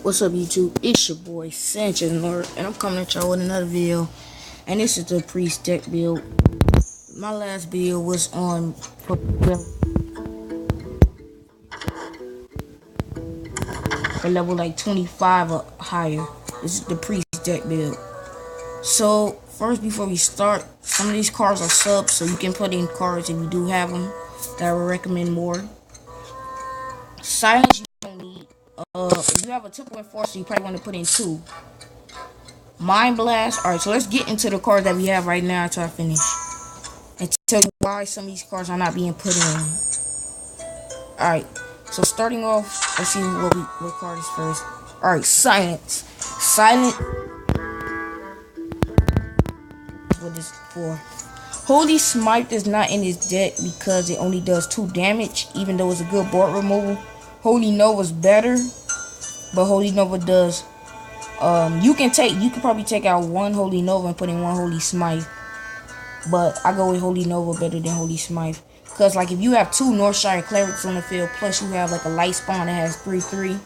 What's up, YouTube? It's your boy Sanchez Lord, and I'm coming at y'all with another video. And this is the Preist deck build. My last video was on for level like 25 or higher. This is the Preist deck build. So first, before we start, some of these cards are subs, so you can put in cards if you do have them that I would recommend more. Silence you don't need. If you have a triple enforcer, you probably want to put in 2. Mind Blast. Alright, so let's get into the cards that we have right now until I finish. And tell you why some of these cards are not being put in. Alright, so starting off, let's see what card is first. Alright, Silence. Silent. What is for? Holy Smite is not in his deck because it only does 2 damage, even though it's a good board removal. Holy Nova's better, but Holy Nova does. You can probably take out 1 Holy Nova and put in 1 Holy Smite. But I go with Holy Nova better than Holy Smite. Because like if you have 2 Northshire Clerics on the field, plus you have like a light spawn that has 3/3,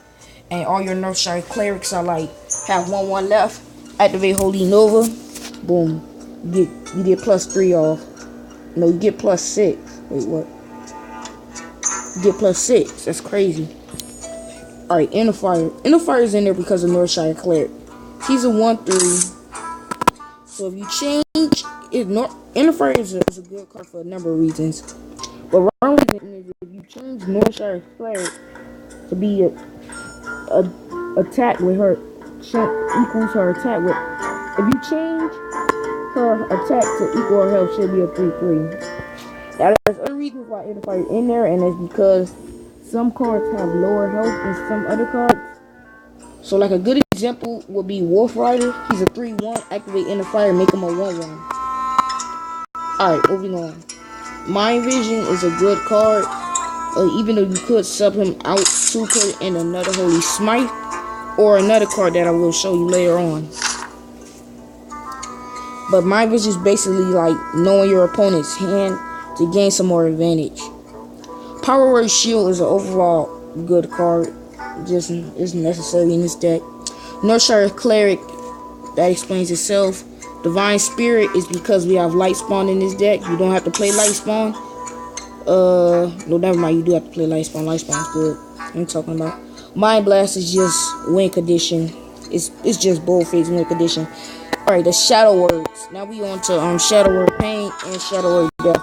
and all your Northshire Clerics are like have 1/1 left, activate Holy Nova, boom. You get +3 off. No, you get +6. Wait, what? You get +6. That's crazy. Alright, Inner Fire. Inner Fire is in there because of Northshire Cleric. He's a 1/3. So if you change it, Inner Fire is a good card for a number of reasons. But one reason is if you change Northshire Cleric to be a attack with her equals her attack with. If you change her attack to equal her health, she'll be a 3/3. Now there's other reasons why Inner Fire is in there, and it's because some cards have lower health than some other cards. So like a good example would be Wolf Rider. He's a 3/1. Activate Inner Fire, make him a 1/1. Alright, moving on. Mind Vision is a good card. Even though you could sub him out to put in another Holy Smite or another card that I will show you later on. But Mind Vision is basically like knowing your opponent's hand to gain some more advantage. Power Word Shield is an overall good card. Just isn't necessary in this deck. Northshire Cleric, that explains itself. Divine Spirit is because we have Light Spawn in this deck. You don't have to play Light Spawn. No, never mind. You do have to play Light Spawn. Light Spawn's good. What I'm talking about. Mind Blast is just win condition. It's just boldface win condition. All right, the Shadow Words. Now we on to Shadow Word Pain and Shadow Word Death.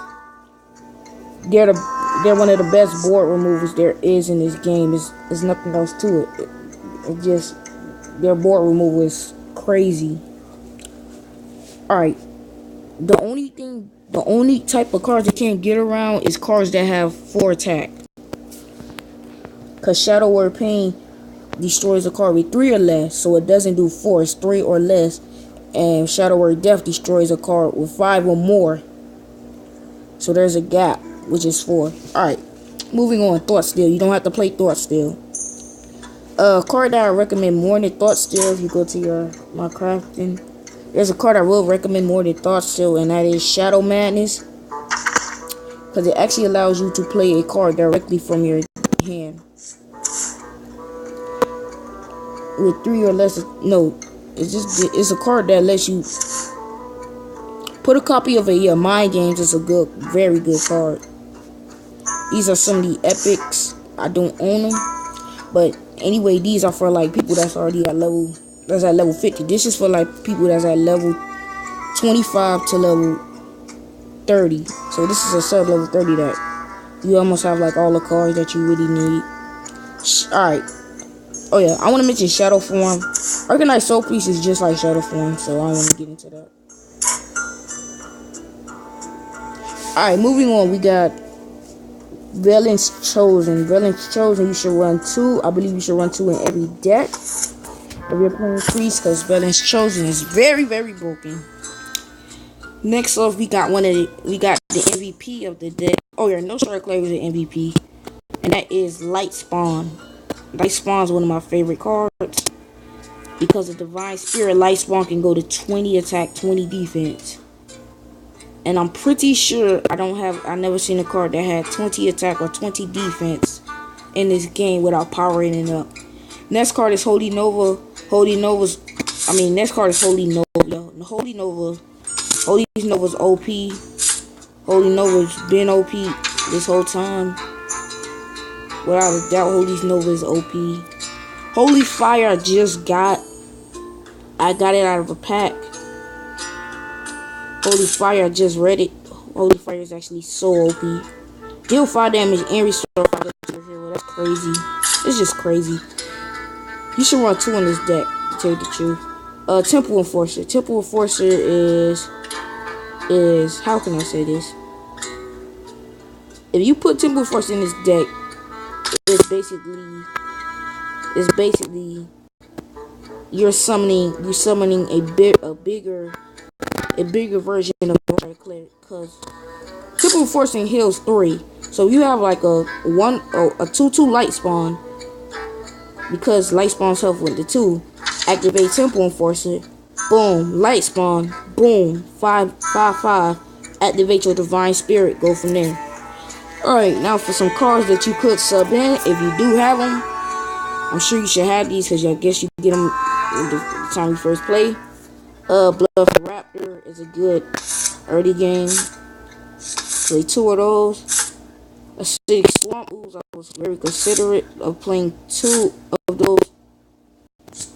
They're one of the best board removers there is in this game. There's nothing else to it. It just their board removal is crazy. Alright. The only type of cards that can't get around is cards that have 4 attack. Cause Shadow Word Pain destroys a card with 3 or less, so it doesn't do 4, it's 3 or less. And Shadow Word Death destroys a card with 5 or more. So there's a gap, which is 4. Alright, moving on. Thought Steal. You don't have to play Thought Steal. Card that I recommend more than Thought Steal, if you go to my crafting, there's a card I will recommend more than Thought Steal, and that is Shadow Madness. Because it actually allows you to play a card directly from your hand. With 3 or less, no, it's a card that lets you put a copy of a Mind Games. It's a very good card. These are some of the epics. I don't own them, but anyway, these are for like people that's already at level 50. This is for like people that's at level 25 to level 30. So this is a sub level 30 that you almost have like all the cards that you really need. Alright. Oh yeah, I want to mention Shadow Form. Organized Soul Piece is just like Shadow Form, so I don't want to get into that. Alright, moving on, we got Villain's Chosen. Villain's Chosen, you should run 2. I believe you should run 2 in every deck if you're playing Preist, because Villain's Chosen is very, very broken. Next up, we got the MVP of the deck. Oh yeah, no Star Cleric is an MVP, and that is Light Spawn. Light Spawn is one of my favorite cards because of Divine Spirit. Light Spawn can go to 20 attack, 20 defense. And I'm pretty sure I never seen a card that had 20 attack or 20 defense in this game without powering it up. Next card is Holy Nova. Next card is Holy Nova. Holy Nova's OP. Holy Nova's been OP this whole time. Without a doubt, Holy Nova is OP. Holy Fire I got it out of a pack. Holy Fire, I just read it. Holy Fire is actually so OP. Deal 5 damage and restore 5 damage to the hero. That's crazy. It's just crazy. You should run 2 in this deck, to tell you the truth. Temple Enforcer. Temple Enforcer is how can I say this? If you put Temple Enforcer in this deck, it's basically you're summoning a bigger version of Warrior Cleric, because Temple Enforcer heals 3. So you have like a 2/2 light spawn, because light spawn's health with the 2. Activate Temple Enforcer. Boom, light spawn. Boom, 5/5/5. Activate your Divine Spirit. Go from there. Alright, now for some cards that you could sub in, if you do have them. I'm sure you should have these, because I guess you get them the time you first play. Blood for Raptor is a good early game. Play 2 of those. Acidic Swamp Ooze, I was very considerate of playing 2 of those,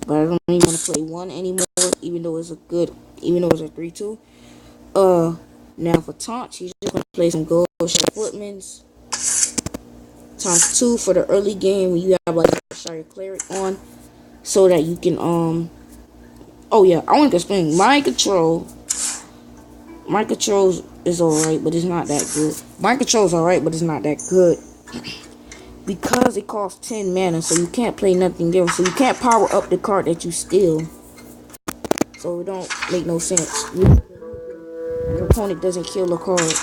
but I don't even want to play 1 anymore, even though it's a 3/2. Now for taunts, you're just gonna play some Gold Shire Footmans times 2 for the early game when you have like a Shire Cleric on, so that you can oh yeah, I want to explain Mind Control. Mind Control is alright, but it's not that good. Mind Control is alright, but it's not that good because it costs 10 mana, so you can't play nothing else. So you can't power up the card that you steal. So it don't make no sense. Your opponent doesn't kill a card,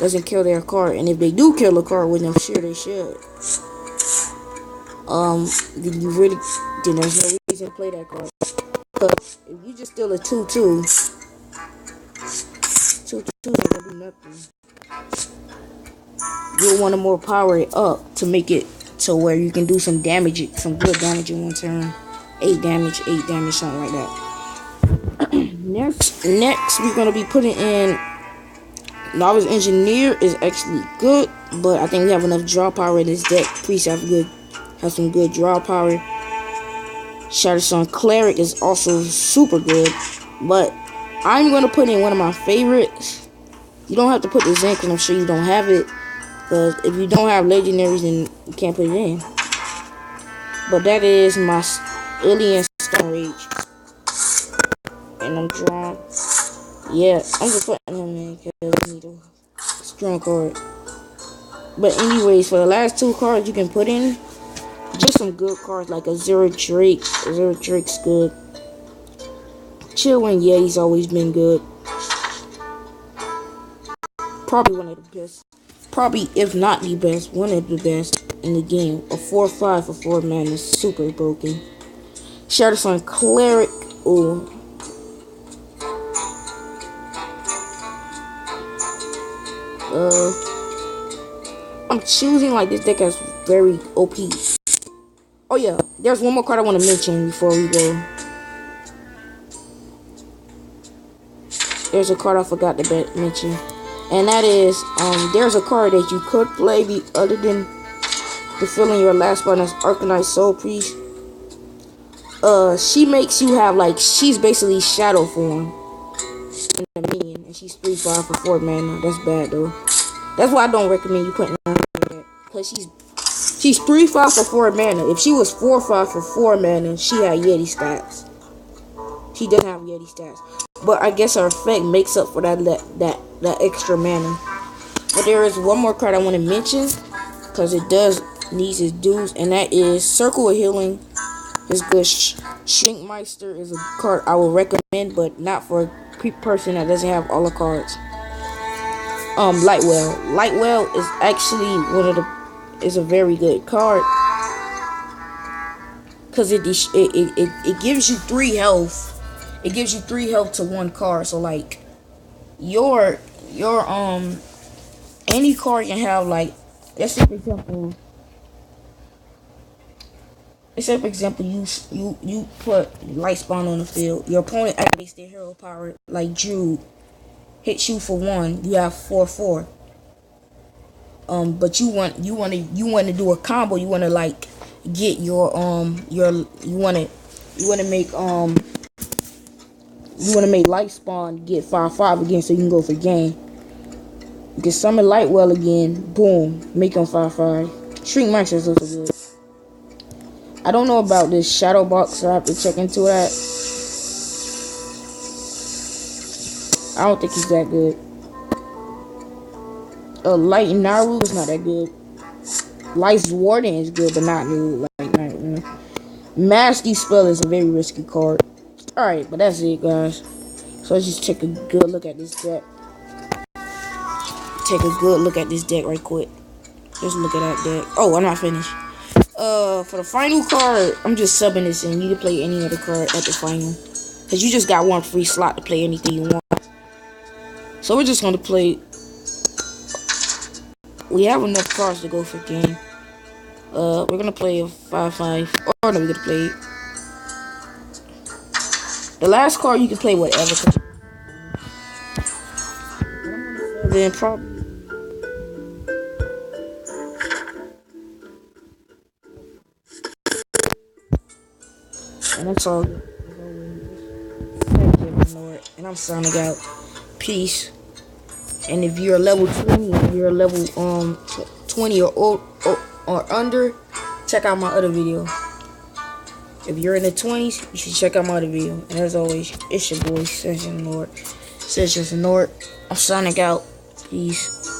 doesn't kill their card, and if they do kill a card, which I'm sure they should, then there's no reason to play that card. Because if you just steal a 2/2, 2/2 ain't gonna do nothing. You'll want to more power it up to make it to where you can do some damage, some good damage in one turn. 8 damage, something like that. Next, we're gonna be putting in Novice Engineer is actually good, but I think we have enough draw power in this deck. Preist have some good draw power. Shatterstone Cleric is also super good, but I'm gonna put in one of my favorites. You don't have to put this in because I'm sure you don't have it. Because if you don't have legendaries, then you can't put it in. But that is my Alien Stone Rage. And I'm drawing. Yeah, I'm just putting him in because I need a strong card. But anyways, for the last 2 cards you can put in, just some good cards like a Zero Drake. Zero Drake's good. Chillin', yeah, he's always been good. Probably one of the best. Probably, if not the best, one of the best in the game. A 4/5 for 4 mana is super broken. Shatterstone Cleric. Ooh. I'm choosing like this deck has very OP. Oh yeah, there's one more card I want to mention before we go. There's a card I forgot to mention, and that is there's a card that you could play other than fulfilling your last spot as Arcanite Soul Priest. She makes you have like, she's basically shadow form in a minion, and she's 3/5 for 4 mana. That's bad though. That's why I don't recommend you putting her in that, because she's 3/5 for 4 mana. If she was 4/5 for 4 mana, she had Yeti stats. She doesn't have Yeti stats, but I guess her effect makes up for that extra mana. But there is one more card I want to mention, because it does needs its dues, and that is Circle of Healing. It's good. Shrinkmeister is a card I would recommend, but not for a person that doesn't have all the cards. Lightwell is actually is a very good card, because it gives you 3 health. It gives you 3 health to 1 card. So like your any card can have, like, let's say for example let's say for example, you put light spawn on the field. Your opponent activates their hero power, like Jude, hits you for 1. You have 4/4. But you want to do a combo. You want to like get your you want to make light spawn get 5/5 again, so you can go for game. You can summon Lightwell again. Boom, make them 5/5. Shrink Max is also good. I don't know about this shadow box, so I have to check into that. I don't think he's that good. Light Naru is not that good. Light's Warden is good, but not new. Masky Spell is a very risky card. Alright, but that's it, guys. So let's just take a good look at this deck. Take a good look at this deck right quick. Just look at that deck. Oh, I'm not finished. For the final card, I'm just subbing this in. You can play any other card at the final. Because you just got one free slot to play anything you want. So we're just going to play. We have enough cards to go for game. We're going to play a 5/5. Or no, we're going to play. The last card you can play whatever. Then probably. And that's all. And I'm signing out. Peace. And if you're level 20, if you're level 20 or under, check out my other video. If you're in the 20s, you should check out my other video. And as always, it's your boy Session Lord. I'm signing out. Peace.